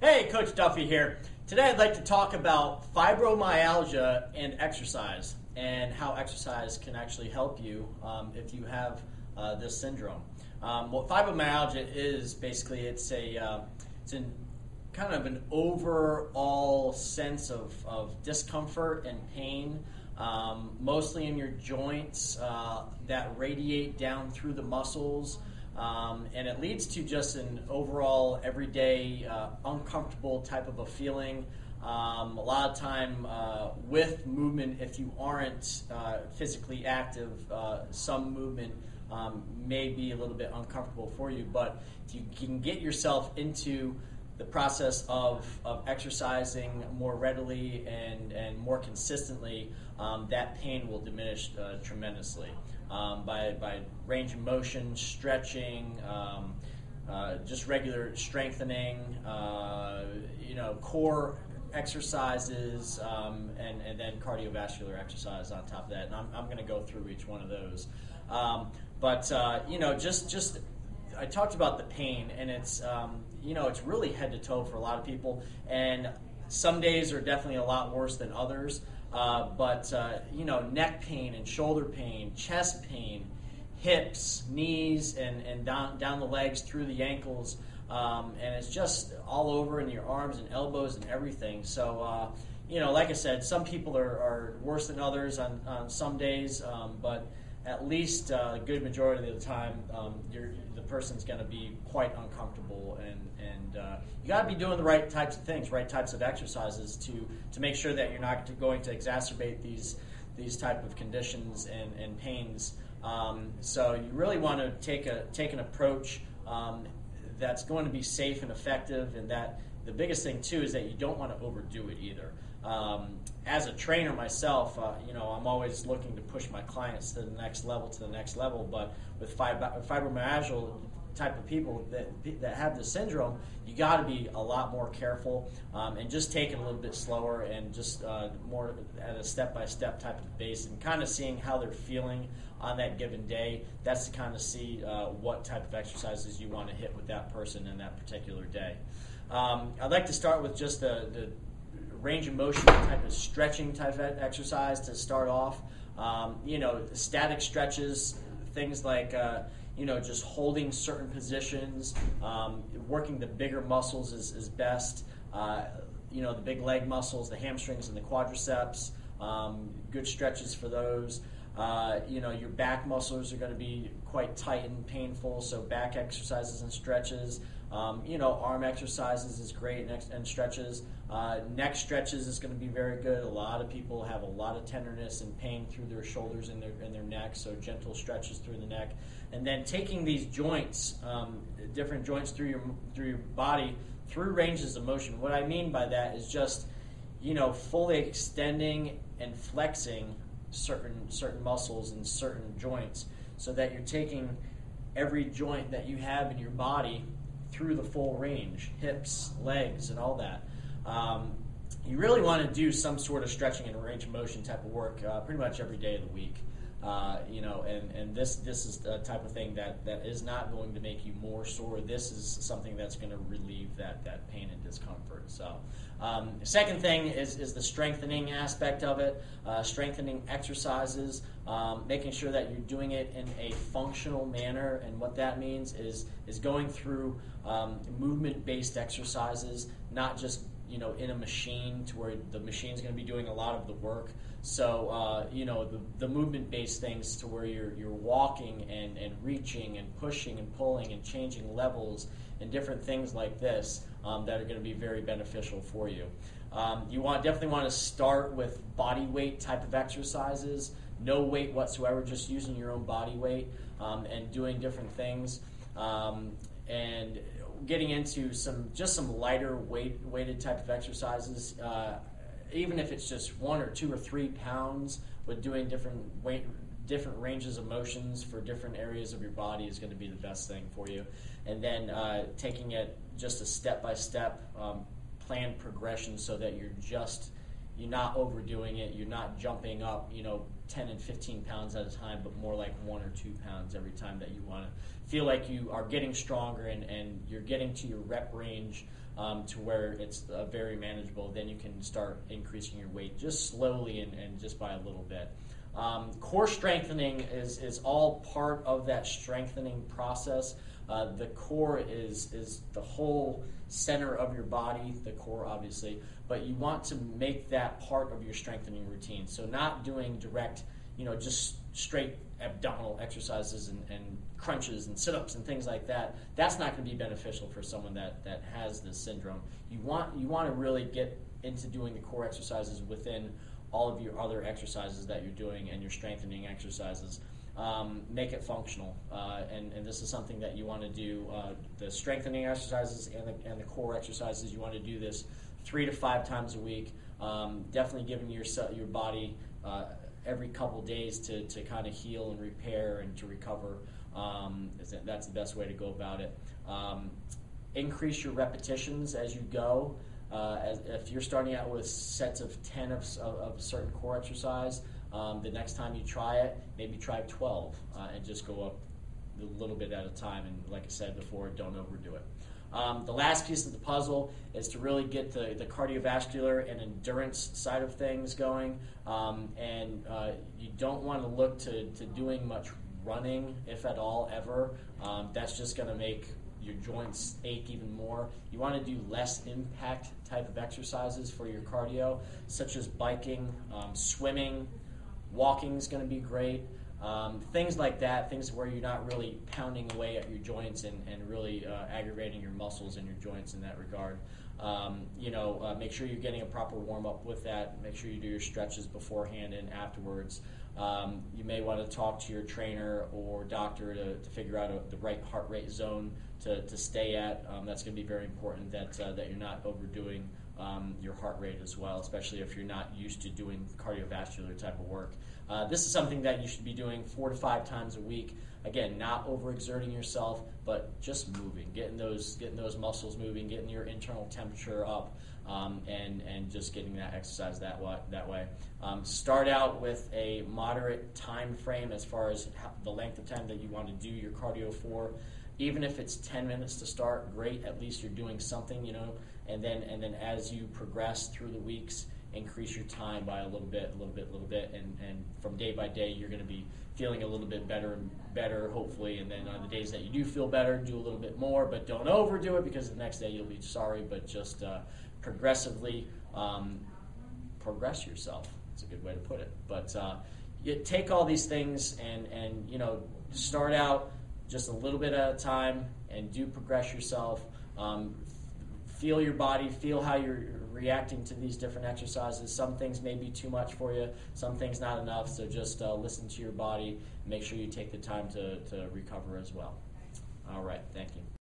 Hey, Coach Duffy here. Today I'd like to talk about fibromyalgia and exercise and how exercise can actually help you if you have this syndrome. What fibromyalgia is, basically, it's an kind of an overall sense of discomfort and pain, mostly in your joints that radiate down through the muscles. And it leads to just an overall everyday uncomfortable type of a feeling. A lot of time with movement, if you aren't physically active, some movement may be a little bit uncomfortable for you. But if you can get yourself into the process of exercising more readily and more consistently, that pain will diminish tremendously. By range of motion, stretching, just regular strengthening, core exercises, and then cardiovascular exercise on top of that. And I'm going to go through each one of those. Just I talked about the pain, and it's it's really head to toe for a lot of people, and some days are definitely a lot worse than others. Neck pain and shoulder pain, chest pain, hips, knees, and down the legs through the ankles, and it's just all over in your arms and elbows and everything. So, like I said, some people are worse than others on some days, but at least a good majority of the time, the person's going to be quite uncomfortable, and you got to be doing the right types of things, right types of exercises to make sure that you're not going to exacerbate these type of conditions and pains. So you really want to take an approach that's going to be safe and effective, and that the biggest thing too is that you don't want to overdo it either. As a trainer myself, I'm always looking to push my clients to the next level. But with fibromyalgia type of people that have this syndrome, you got to be a lot more careful and just take it a little bit slower and just more at a step-by-step type of base, and kind of seeing how they're feeling on that given day. That's to kind of see what type of exercises you want to hit with that person in that particular day. I'd like to start with just the range of motion type of stretching type of exercise to start off. Static stretches, things like just holding certain positions, working the bigger muscles is best. The big leg muscles, the hamstrings and the quadriceps, good stretches for those. Your back muscles are going to be quite tight and painful, so back exercises and stretches. Arm exercises is great, and stretches. Neck stretches is going to be very good. A lot of people have a lot of tenderness and pain through their shoulders and their neck, so gentle stretches through the neck. And then taking these joints, different joints through your body, through ranges of motion. What I mean by that is just, fully extending and flexing certain muscles and certain joints, so that you're taking every joint that you have in your body through the full range, hips, legs, and all that. You really want to do some sort of stretching and range of motion type of work pretty much every day of the week. And this is the type of thing that is not going to make you more sore. This is something that's going to relieve that pain and discomfort. So, the second thing is the strengthening aspect of it, strengthening exercises, making sure that you're doing it in a functional manner. And what that means is going through movement-based exercises, not just in a machine to where the machine's going to be doing a lot of the work. So, the movement-based things to where you're walking and reaching and pushing and pulling and changing levels and different things like this that are going to be very beneficial for you. You definitely want to start with body weight type of exercises, no weight whatsoever, just using your own body weight and doing different things. And getting into some lighter weighted type of exercises, even if it's just 1 or 2 or 3 pounds, but doing different ranges of motions for different areas of your body is going to be the best thing for you. And then taking it just a step-by-step planned progression, so that you're not overdoing it, you're not jumping up 10 and 15 pounds at a time, but more like 1 or 2 pounds every time that you want to feel like you are getting stronger and you're getting to your rep range to where it's very manageable. Then you can start increasing your weight just slowly and just by a little bit. Core strengthening is all part of that strengthening process. The core is the whole center of your body, the core obviously, but you want to make that part of your strengthening routine. So not doing direct, just straight abdominal exercises and crunches and sit-ups and things like that. That's not going to be beneficial for someone that has this syndrome. You want to really get into doing the core exercises within all of your other exercises that you're doing and your strengthening exercises. Make it functional, and this is something that you want to do. The strengthening exercises and the core exercises, you want to do this 3 to 5 times a week. Definitely giving your body every couple days to kind of heal and repair and to recover. That's the best way to go about it. Increase your repetitions as you go. If you're starting out with sets of 10 of a certain core exercise, the next time you try it, maybe try 12 and just go up a little bit at a time. And like I said before, don't overdo it. The last piece of the puzzle is to really get the cardiovascular and endurance side of things going. And you don't want to look to doing much running, if at all, ever. That's just going to make your joints ache even more. You want to do less impact type of exercises for your cardio, such as biking, swimming, walking is going to be great. Things like that, things where you're not really pounding away at your joints and really aggravating your muscles and your joints in that regard. Make sure you're getting a proper warm-up with that. Make sure you do your stretches beforehand and afterwards. You may want to talk to your trainer or doctor to figure out the right heart rate zone to stay at. That's going to be very important that you're not overdoing your heart rate as well, especially if you're not used to doing cardiovascular type of work. This is something that you should be doing 4 to 5 times a week. Again, not overexerting yourself, but just moving, getting those muscles moving, getting your internal temperature up, and just getting that exercise that way. Start out with a moderate time frame as far as the length of time that you want to do your cardio for. Even if it's 10 minutes to start, great. At least you're doing something, And then as you progress through the weeks, increase your time by a little bit, and from day by day, you're going to be feeling a little bit better and better, hopefully. And then on the days that you do feel better, do a little bit more, but don't overdo it because the next day you'll be sorry. But just progressively progress yourself. It's a good way to put it. But you take all these things and start out just a little bit at a time and do progress yourself. Feel your body, feel how you're reacting to these different exercises. Some things may be too much for you, some things not enough, so just listen to your body. Make sure you take the time to recover as well. All right, thank you.